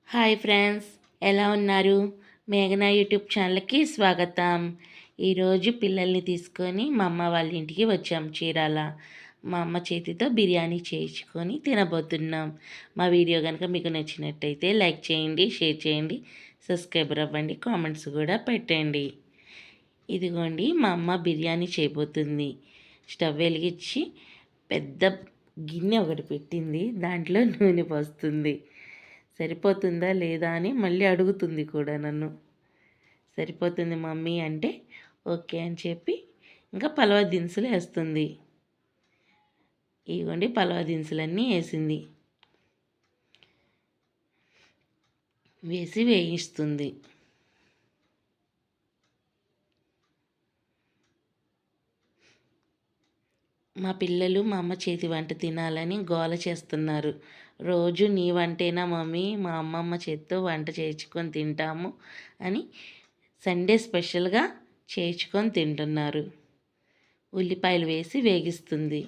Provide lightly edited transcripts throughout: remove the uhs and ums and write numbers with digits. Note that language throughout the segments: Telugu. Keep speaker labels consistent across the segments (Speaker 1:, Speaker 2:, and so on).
Speaker 1: హాయ్ ఫ్రెండ్స్, ఎలా ఉన్నారు? మేఘనా యూట్యూబ్ ఛానల్కి స్వాగతం. ఈరోజు పిల్లల్ని తీసుకొని మా అమ్మ వాళ్ళ ఇంటికి వచ్చాం చీరాల. మా అమ్మ చేతితో బిర్యానీ చేయించుకొని తినబోతున్నాం. మా వీడియో కనుక మీకు నచ్చినట్టయితే లైక్ చేయండి, షేర్ చేయండి, సబ్స్క్రైబర్ అవ్వండి, కామెంట్స్ కూడా పెట్టండి. ఇదిగోండి, మా అమ్మ బిర్యానీ చేయబోతుంది. స్టవ్ వెలిగించి పెద్ద గిన్నె ఒకటి పెట్టింది, దాంట్లో నూనె పోస్తుంది. సరిపోతుందా లేదా అని మళ్ళీ అడుగుతుంది కూడా నన్ను. సరిపోతుంది మమ్మీ అంటే ఓకే అని చెప్పి ఇంకా పలవ దినుసులు వేస్తుంది. ఇవ్వండి, పలవ దినుసులన్నీ వేసింది. వేసి వేయిస్తుంది. మా పిల్లలు మా అమ్మ చేతి వంట తినాలని గోల చేస్తున్నారు. రోజు నీ వంటేనా మమ్మీ, మా అమ్మమ్మ చేతితో వంట చేయించుకొని తింటాము అని సండే స్పెషల్గా చేయించుకొని తింటున్నారు. ఉల్లిపాయలు వేసి వేగిస్తుంది.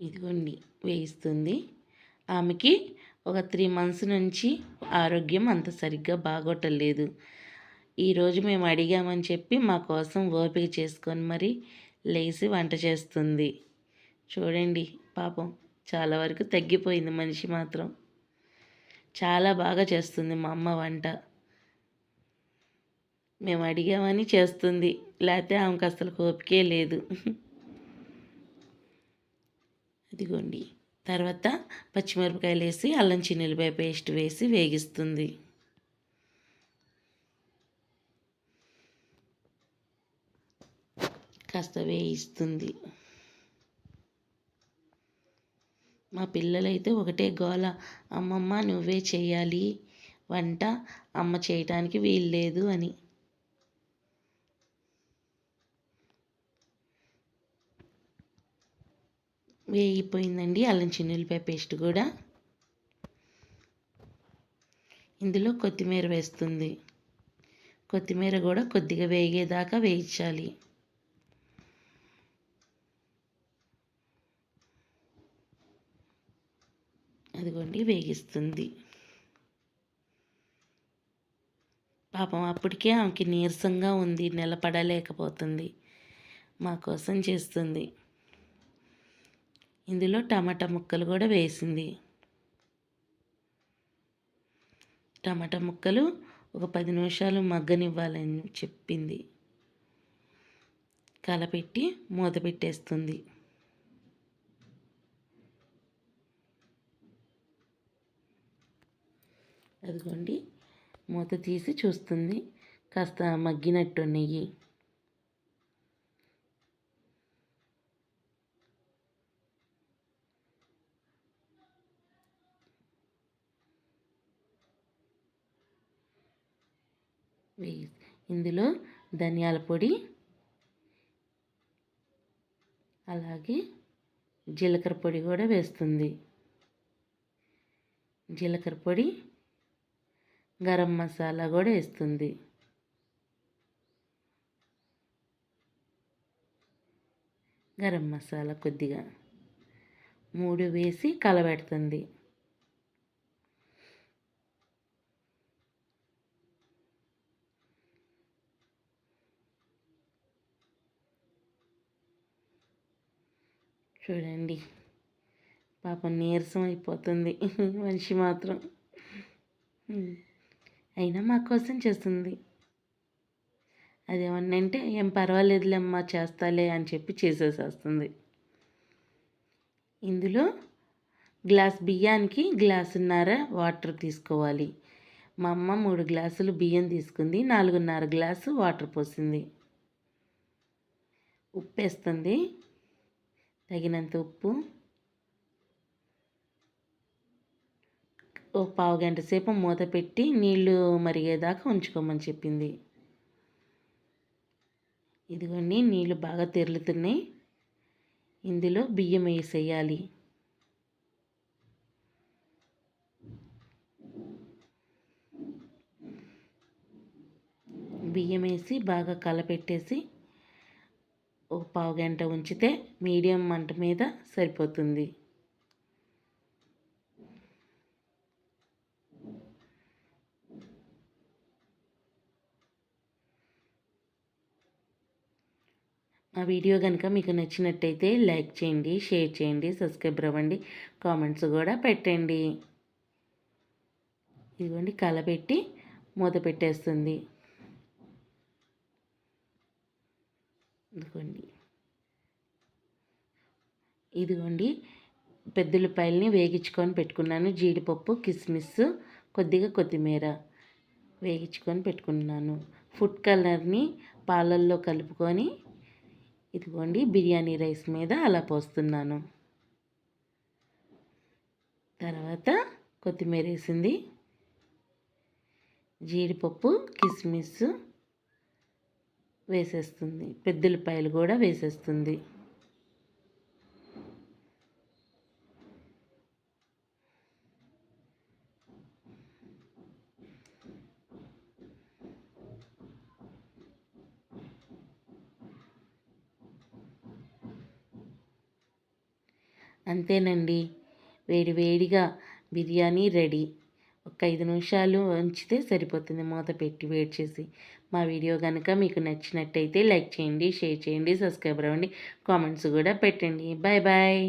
Speaker 1: ఇదిగోండి, వేయిస్తుంది. ఆమెకి ఒక 3 months నుంచి ఆరోగ్యం అంత సరిగ్గా బాగోటలేదు. ఈరోజు మేము అడిగామని చెప్పి మా కోసం ఓపిక చేసుకొని మరి లేచి వంట చేస్తుంది. చూడండి, పాపం చాలా వరకు తగ్గిపోయింది మనిషి మాత్రం. చాలా బాగా చేస్తుంది మా అమ్మ వంట. మేము అడిగామని చేస్తుంది, లేకపోతే ఆమెకు అసలు ఓపికే లేదు. ఇదిగోండి, తర్వాత పచ్చిమిరపకాయలు వేసి అల్లం చిన్నులపాయ పేస్ట్ వేసి వేగిస్తుంది. కాస్త వేయిస్తుంది. మా పిల్లలైతే ఒకటే గోల, అమ్మమ్మ నువ్వే చేయాలి వంట, అమ్మ చేయటానికి వీలు లేదు అని. వేగిపోయిందండి అల్లం చిన్నులపాయ పేస్ట్ కూడా. ఇందులో కొత్తిమీర వేస్తుంది. కొత్తిమీర కూడా కొద్దిగా వేగేదాకా వేయించాలి. అదిగోండి, వేగిస్తుంది. పాపం అప్పటికే ఆమెకి నీరసంగా ఉంది, నిలబడలేకపోతుంది. మా కోసం చేస్తుంది. ఇందులో టమాటా ముక్కలు కూడా వేసింది. టమాటా ముక్కలు ఒక 10 నిమిషాలు మగ్గనివ్వాలని చెప్పింది. కలపెట్టి మూత పెట్టేస్తుంది. అదిగోండి, మూత తీసి చూస్తుంది. కాస్త మగ్గినట్టు నెయ్యి. ఇందులో ధనియాల పొడి, అలాగే జీలకర్ర పొడి కూడా వేస్తుంది. జీలకర్ర పొడి, గరం మసాలా కూడా వేస్తుంది. గరం మసాలా కొద్దిగా 3 వేసి కలబెడుతుంది. చూడండి, పాపం నీరసం అయిపోతుంది మనిషి మాత్రం. అయినా మా కోసం చేస్తుంది. అదేమన్నా అంటే ఏం పర్వాలేదులేమ్మా చేస్తాలే అని చెప్పి చేసేసేస్తుంది. ఇందులో గ్లాస్ బియ్యానికి 1.5 గ్లాసున్నర వాటర్ తీసుకోవాలి. మా అమ్మ 3 గ్లాసులు బియ్యం తీసుకుంది, 4.5 గ్లాసు వాటర్ పోసింది. ఉప్పు వేస్తుంది, తగినంత ఉప్పు. ఒక 1/2 గంట సేపు మూత పెట్టి నీళ్లు మరిగేదాకా ఉంచుకోమని చెప్పింది. ఇదిగోండి, నీళ్ళు బాగా తెరులుతున్నాయి. ఇందులో బియ్యం వేసేయాలి. బియ్యం వేసి బాగా కలపెట్టేసి ఒక పావుగంట ఉంచితే మీడియం మంట మీద సరిపోతుంది. మా వీడియో కనుక మీకు నచ్చినట్టయితే లైక్ చేయండి, షేర్ చేయండి, సబ్స్క్రైబ్ అవ్వండి, కామెంట్స్ కూడా పెట్టండి. ఇదిగోండి కలపెట్టి మూత పెట్టేస్తుంది. ఇదిగోండి పెద్దుల్లిపాయలని వేగించుకొని పెట్టుకున్నాను. జీడిపప్పు, కిస్మిస్, కొద్దిగా కొత్తిమీర వేగించుకొని పెట్టుకున్నాను. ఫుడ్ కలర్ని పాలల్లో కలుపుకొని ఇదిగోండి బిర్యానీ రైస్ మీద అలా పోస్తున్నాను. తర్వాత కొత్తిమీర వేసింది, జీడిపప్పు, కిస్మిస్ వేసేస్తుంది, పెద్దుల్లిపాయలు కూడా వేసేస్తుంది. అంతేనండి, వేడివేడిగా బిర్యానీ రెడీ. ఒక 5 నిమిషాలు ఉంచితే సరిపోతుంది మూత పెట్టి వేడి చేసి. మా వీడియో కనుక మీకు నచ్చినట్టయితే లైక్ చేయండి, షేర్ చేయండి, సబ్స్క్రైబ్ అవ్వండి, కామెంట్స్ కూడా పెట్టండి. Bye bye.